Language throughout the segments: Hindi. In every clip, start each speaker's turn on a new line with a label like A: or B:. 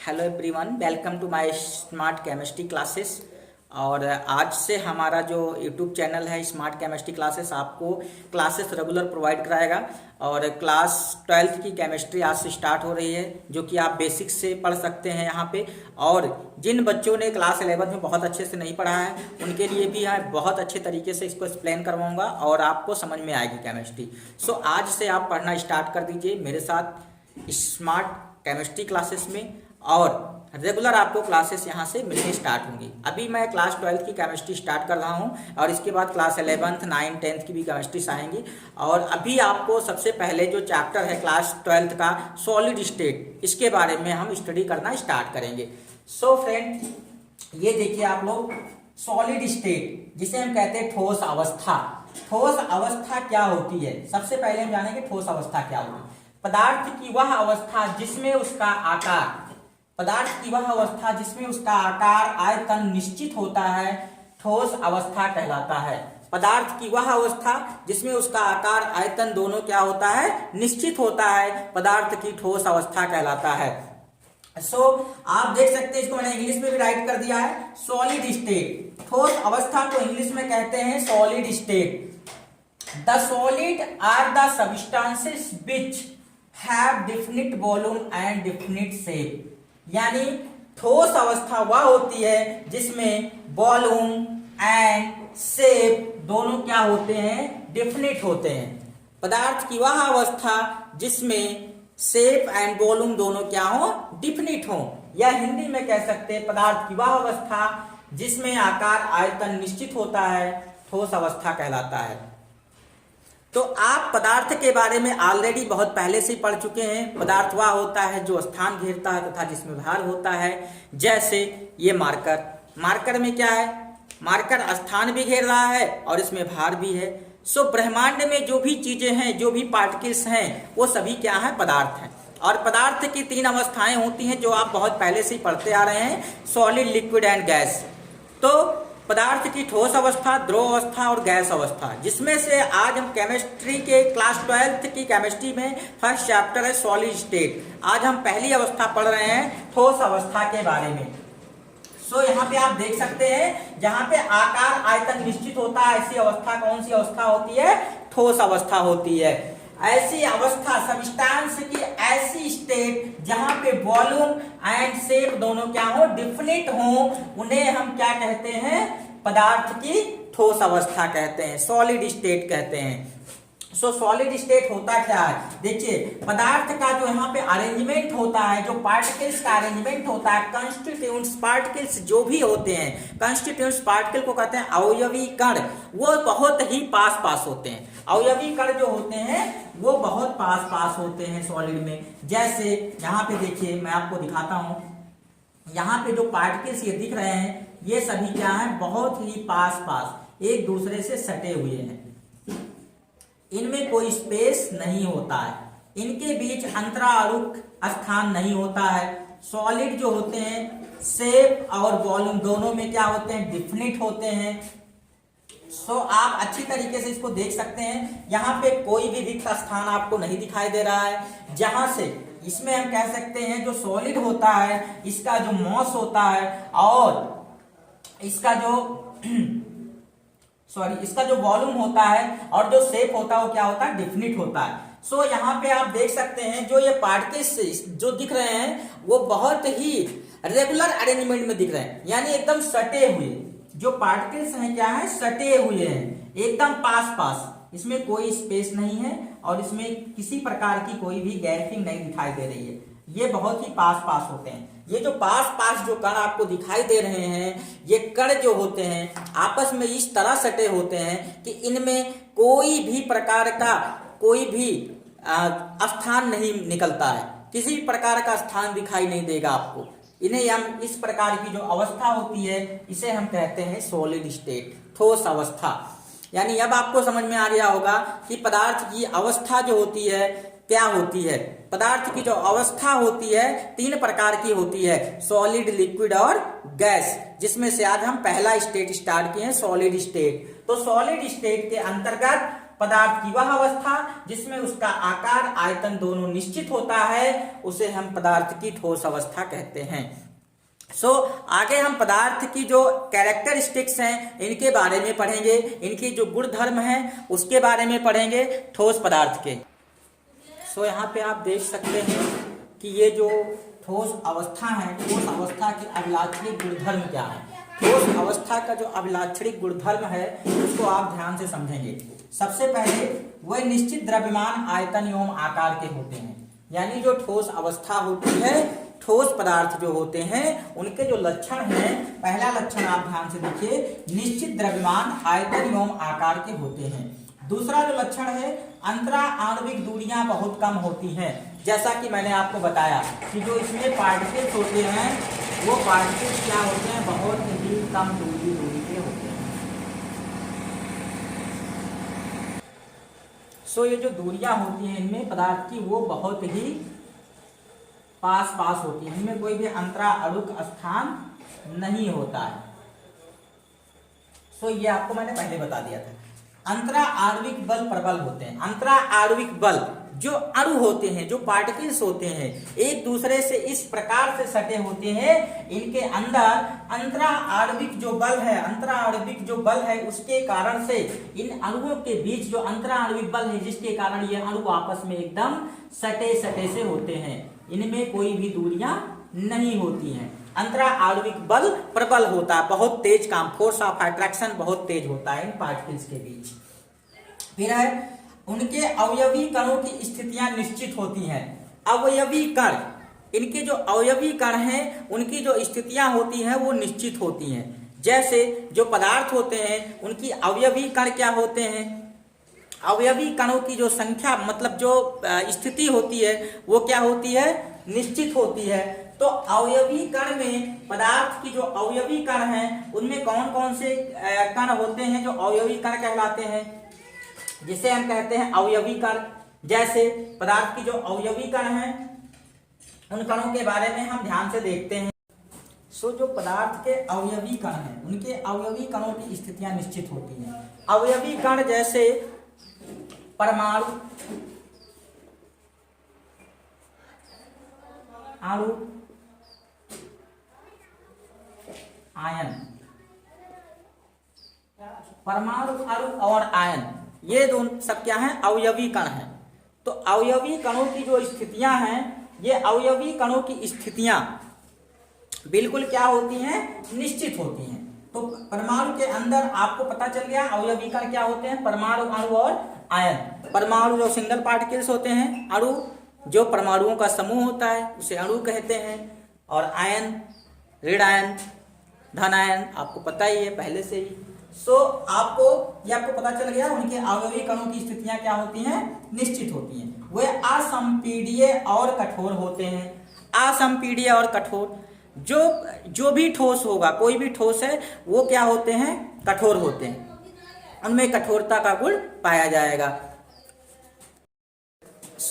A: Hello everyone, welcome to my smart chemistry classes. और आज से हमारा जो यूट्यूब चैनल है स्मार्ट केमिस्ट्री क्लासेस आपको क्लासेस रेगुलर प्रोवाइड कराएगा। और क्लास 12th की केमिस्ट्री आज से स्टार्ट हो रही है, जो कि आप बेसिक्स से पढ़ सकते हैं यहाँ पे। और जिन बच्चों ने क्लास 11th में बहुत अच्छे से नहीं पढ़ा है उनके लिए भी यहाँ बहुत अच्छे तरीके से इसको एक्सप्लेन करवाऊँगा और आपको समझ में आएगी केमिस्ट्री। सो आज से आप पढ़ना स्टार्ट कर दीजिए मेरे साथ स्मार्ट केमिस्ट्री क्लासेस में, और रेगुलर आपको क्लासेस यहाँ से मिलनी स्टार्ट होंगी। अभी मैं क्लास 12th की केमिस्ट्री स्टार्ट कर रहा हूँ और इसके बाद क्लास 11th, 9th, 10th की भी केमिस्ट्रीज आएंगी। और अभी आपको सबसे पहले जो चैप्टर है क्लास 12th का सॉलिड स्टेट, इसके बारे में हम स्टडी करना स्टार्ट करेंगे। सो फ्रेंड, ये देखिए आप लोग, सॉलिड स्टेट जिसे हम कहते हैं ठोस अवस्था। ठोस अवस्था क्या होती है, सबसे पहले हम जानेंगे ठोस अवस्था क्या होती है। पदार्थ की वह अवस्था जिसमें उसका आकार, पदार्थ की वह अवस्था जिसमें उसका आकार आयतन निश्चित होता है, ठोस अवस्था कहलाता है। पदार्थ की वह अवस्था जिसमें उसका आकार आयतन दोनों क्या होता है, निश्चित होता है, पदार्थ की ठोस अवस्था कहलाता है। आप देख सकते हैं, इसको मैंने इंग्लिश में भी राइट कर दिया है, सॉलिड स्टेट। ठोस अवस्था को इंग्लिश में कहते हैं solid state. The solid are the substances which have definite volume and definite shape. यानी ठोस अवस्था वह होती है जिसमें वॉल्यूम एंड शेप दोनों क्या होते हैं, डेफिनिट होते हैं। पदार्थ की वह अवस्था जिसमें शेप एंड वॉल्यूम दोनों क्या हो, डेफिनिट हो। या हिंदी में कह सकते हैं पदार्थ की वह अवस्था जिसमें आकार आयतन निश्चित होता है, ठोस अवस्था कहलाता है। तो आप पदार्थ के बारे में ऑलरेडी बहुत पहले से पढ़ चुके हैं। पदार्थ वह होता है जो स्थान घेरता है तथा जिसमें भार होता है। जैसे ये मार्कर, मार्कर में क्या है, मार्कर स्थान भी घेर रहा है और इसमें भार भी है। सो ब्रह्मांड में जो भी चीजें हैं, जो भी पार्टिकल्स हैं, वो सभी क्या है, पदार्थ हैं। और पदार्थ की 3 अवस्थाएं होती हैं जो आप बहुत पहले से पढ़ते आ रहे हैं, सॉलिड, लिक्विड एंड गैस। तो पदार्थ की ठोस अवस्था, द्रव अवस्था और गैस अवस्था, जिसमें से आज हम केमिस्ट्री के क्लास 12th की केमिस्ट्री में फर्स्ट चैप्टर है सॉलिड स्टेट। आज हम पहली अवस्था पढ़ रहे हैं ठोस अवस्था के बारे में। यहाँ पे आप देख सकते हैं, जहां पे आकार आयतन निश्चित होता है, ऐसी अवस्था कौन सी अवस्था होती है, ठोस अवस्था होती है। ऐसी अवस्था, सबस्टेंस की ऐसी स्टेट जहां पे वॉल्यूम एंड शेप दोनों क्या हो, डिफिनिट हो, उन्हें हम क्या कहते हैं, पदार्थ की ठोस अवस्था कहते हैं, सॉलिड स्टेट कहते हैं। सॉलिड स्टेट होता क्या है, देखिए पदार्थ का जो यहाँ पे अरेंजमेंट होता है, जो पार्टिकल्स का अरेंजमेंट होता है, कंस्टिट्यूएंट्स पार्टिकल्स जो भी होते हैं, कंस्टिट्यूएंट्स पार्टिकल को कहते हैं अवयवी कण, वो बहुत ही पास पास होते हैं। अवयवी कण जो होते हैं वो बहुत पास पास होते हैं सॉलिड में। जैसे यहाँ पे देखिए, मैं आपको दिखाता हूं, यहाँ पे जो पार्टिकल्स ये दिख रहे हैं, ये सभी क्या है, बहुत ही पास पास एक दूसरे से सटे हुए हैं। इनमें कोई स्पेस नहीं होता है, इनके बीच अंतरारूक स्थान नहीं होता है। सॉलिड जो होते हैं, शेप और वॉल्यूम दोनों में क्या होते हैं, डिफिनिट होते हैं। आप अच्छी तरीके से इसको देख सकते हैं, यहाँ पे कोई भी रिक्त स्थान आपको नहीं दिखाई दे रहा है। जहां से इसमें हम कह सकते हैं जो सॉलिड होता है, इसका जो मॉस होता है और इसका जो इसका जो वॉल्यूम होता है और जो शेप होता है वो क्या होता है, डिफिनिट होता है। यहाँ पे आप देख सकते हैं, जो ये पार्टिकल्स जो दिख रहे हैं वो बहुत ही रेगुलर अरेंजमेंट में दिख रहे हैं, यानी एकदम सटे हुए। जो पार्टिकल्स हैं क्या है, सटे हुए हैं, एकदम पास पास, इसमें कोई स्पेस नहीं है और इसमें किसी प्रकार की कोई भी गैपिंग नहीं दिखाई दे रही है। ये बहुत ही पास पास होते हैं। ये जो पास पास जो कण आपको दिखाई दे रहे हैं, ये कण जो होते हैं आपस में इस तरह सटे होते हैं कि इनमें कोई भी प्रकार का कोई भी स्थान नहीं निकलता है, किसी प्रकार का स्थान दिखाई नहीं देगा आपको। इन्हें हम, इस प्रकार की जो अवस्था होती है, इसे हम कहते हैं सॉलिड स्टेट, ठोस अवस्था। यानी अब आपको समझ में आ गया होगा कि पदार्थ की अवस्था जो होती है क्या होती है। पदार्थ की जो अवस्था होती है 3 प्रकार की होती है, सॉलिड, लिक्विड और गैस, जिसमें से आज हम पहला स्टेट स्टार्ट किए हैं, सॉलिड स्टेट। तो सॉलिड स्टेट के अंतर्गत पदार्थ की वह अवस्था जिसमें उसका आकार आयतन दोनों निश्चित होता है उसे हम पदार्थ की ठोस अवस्था कहते हैं। आगे हम पदार्थ की जो कैरेक्टरिस्टिक्स हैं इनके बारे में पढ़ेंगे, इनकी जो गुण धर्म हैं उसके बारे में पढ़ेंगे ठोस पदार्थ के। यहाँ पे आप देख सकते हैं कि ये जो ठोस अवस्था है, ठोस अवस्था के अभिलाक्षणिक गुणधर्म क्या है। ठोस अवस्था का जो अभिलाक्षणिक गुणधर्म है उसको आप ध्यान से समझेंगे। सबसे पहले वह निश्चित द्रव्यमान आयतन एवं आकार के होते हैं, यानी जो ठोस अवस्था होती है, ठोस पदार्थ जो होते हैं उनके जो लक्षण हैं, पहला लक्षण आप ध्यान से देखिए, निश्चित द्रव्यमान आयतन एवं आकार के होते हैं। दूसरा जो लक्षण है, अंतरा आणविक दूरियां बहुत कम होती हैं। जैसा कि मैंने आपको बताया कि जो इसमें पार्टिकल्स होते हैं वो पार्टिकल्स क्या होते हैं, बहुत ही कम दूरी के होते हैं। ये जो दूरियां होती हैं इनमें पदार्थ की वो बहुत ही पास होती है, इनमें कोई भी अंतरा अणुक स्थान नहीं होता है। ये आपको मैंने पहले बता दिया था। अंतरा आणविक बल प्रबल होते हैं। अंतरा आणविक बल जो अणु होते हैं, जो पार्टिकल्स होते हैं, एक दूसरे से इस प्रकार से सटे होते हैं, इनके अंदर अंतरा आणविक जो बल है, अंतरा आणविक जो बल है उसके कारण से इन अणुओं के बीच जो अंतरा आणविक बल है जिसके कारण ये अणु आपस में एकदम सटे से होते हैं, इनमें कोई भी दूरियां नहीं होती हैं। अंतरा आणविक बल प्रबल होता है, बहुत तेज काम, फोर्स ऑफ अट्रैक्शन बहुत तेज होता है इन पार्टिकल्स के बीच। फिर है उनके अवयवी कणों की स्थितियां निश्चित होती हैं। अवयवी कण, इनके जो अवयवी कण हैं उनकी जो स्थितियां होती हैं वो निश्चित होती हैं। जैसे जो पदार्थ होते हैं उनकी अवयवी कण क्या होते हैं, अवयवी कणों की जो संख्या मतलब जो स्थिति होती है वो क्या होती है, निश्चित होती है। तो अवयवी कण में पदार्थ की जो अवयवी कण हैं उनमें कौन कौन से कण होते हैं जो अवयवी कण कहलाते हैं, जिसे हम कहते हैं अवयवी कण। जैसे पदार्थ की जो अवयवी कण हैं उन कणों के बारे में हम ध्यान से देखते हैं। जो पदार्थ के अवयवी कण हैं उनके अवयवी कणों की स्थितियां निश्चित होती हैं। अवयवी कण जैसे परमाणु, अणु, आयन, परमाणु, अणु और आयन, ये दोनों सब क्या हैं, अवयवी कण हैं। तो अवयवी कणों की जो स्थितियां हैं, ये अवयवी कणों की स्थितियां बिल्कुल क्या होती हैं, निश्चित होती हैं। तो परमाणु के अंदर आपको पता चल गया अवयवी कण क्या होते हैं, परमाणु, अणु और आयन। परमाणु जो सिंगल पार्टिकल्स होते हैं, अणु जो परमाणुओं का समूह होता है उसे अणु कहते हैं, और आयन ऋण आयन, धन आयन, आपको पता ही है पहले से ही। आपको पता चल गया उनके अवयवी कणों की स्थितियां क्या होती हैं, निश्चित होती हैं। वे असंपीड्य और कठोर होते हैं। असंपीड्य और कठोर, जो भी ठोस होगा, कोई भी ठोस है वो क्या होते हैं, कठोर होते हैं, उनमें कठोरता का गुण पाया जाएगा।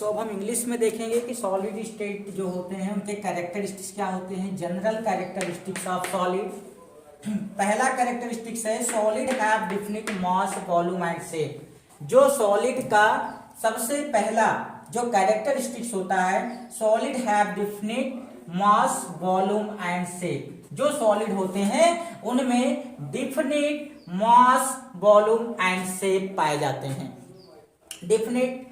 A: अब हम इंग्लिश में देखेंगे कि सॉलिड स्टेट जो होते हैं उनके कैरेक्टरिस्टिक्स क्या होते हैं। General characteristics of solid. पहला कैरेक्टरिस्टिक्स है solid have definite mass, volume and shape. जो सॉलिड का सबसे पहला जो कैरेक्टरिस्टिक्स होता है, solid have definite mass, volume and shape. जो सॉलिड होते हैं उनमें definite mass, volume and shape पाए जाते हैं। Definite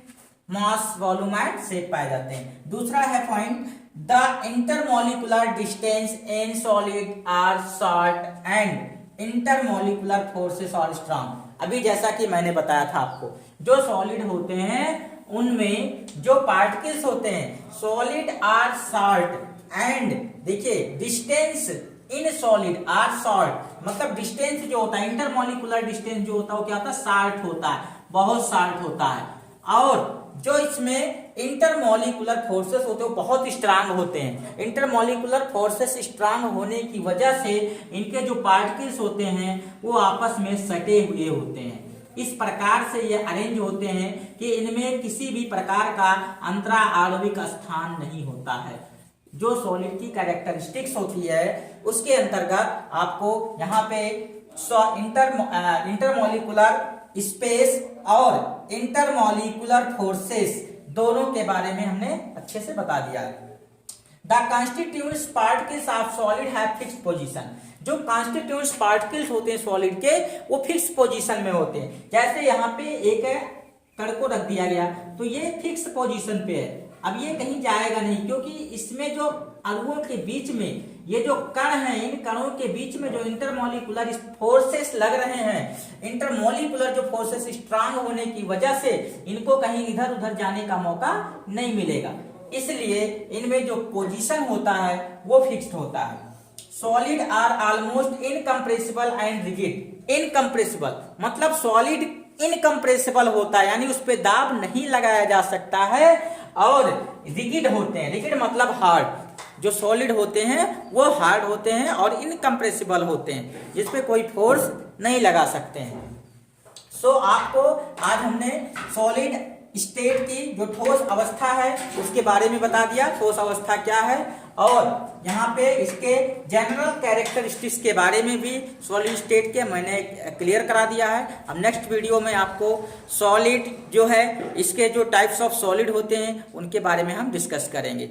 A: mass, volume and shape पाए जाते हैं। दूसरा है point, the intermolecular distance in solid are short and intermolecular forces are strong. अभी जैसा कि मैंने बताया था आपको, जो सॉलिड होते हैं उनमें जो पार्टिकल्स होते हैं, सॉलिड आर शॉर्ट एंड, देखिए distance in solid are short, मतलब डिस्टेंस जो होता है, इंटरमोलिकुलर डिस्टेंस जो होता है वो क्या होता है, शॉर्ट होता है, बहुत शॉर्ट होता है। और जो इसमें इंटरमोलिकुलर फोर्सेस होते हैं वो बहुत स्ट्रांग होते हैं। इंटरमोलिकुलर फोर्सेस स्ट्रांग होने की वजह से इनके जो पार्टिकल्स होते हैं वो आपस में सटे हुए होते हैं। इस प्रकार से ये अरेंज होते हैं कि इनमें किसी भी प्रकार का अंतरा आणविक स्थान नहीं होता है। जो सॉलिड की कैरेक्टरिस्टिक्स होती है उसके अंतर्गत आपको यहाँ पे इंटरमोलिकुलर स्पेस और इंटरमॉलिक्यूलर फोर्सेस दोनों के बारे में हमने अच्छे से बता दिया है। The constituents particles of solid have fixed position. जो कॉन्स्टिट्यूएंट्स पार्टिकल्स होते हैं सॉलिड के वो फिक्स पोजीशन में होते हैं। जैसे यहाँ पे एक कण को रख दिया गया तो ये फिक्स पोजीशन पे है, अब ये कहीं जाएगा नहीं, क्योंकि इसमें जो अणुओं के बीच में ये जो कण हैं, इन कणों के बीच में जो इंटरमॉलिक्यूलर फोर्सेस लग रहे हैं, इंटरमॉलिक्यूलर जो फोर्सेस स्ट्रांग होने की वजह से इनको कहीं इधर उधर जाने का मौका नहीं मिलेगा, इसलिए इनमें जो पोजीशन होता है वो फिक्स्ड होता है। Solid are almost incompressible and rigid. Incompressible मतलब सॉलिड इनकम्प्रेसिबल होता है, यानी उस पर दाब नहीं लगाया जा सकता है, और रिजिड होते हैं। रिजिड मतलब हार्ड। जो सॉलिड होते हैं वो हार्ड होते हैं और इनकम्प्रेसिबल होते हैं, जिसपे कोई फोर्स नहीं लगा सकते हैं। सो आपको आज हमने सॉलिड स्टेट की जो ठोस अवस्था है उसके बारे में बता दिया, ठोस अवस्था क्या है, और यहाँ पे इसके जनरल कैरेक्टरिस्टिक्स के बारे में भी सॉलिड स्टेट के मैंने क्लियर करा दिया है। अब नेक्स्ट वीडियो में आपको सॉलिड जो है इसके जो टाइप्स ऑफ सॉलिड होते हैं उनके बारे में हम डिस्कस करेंगे।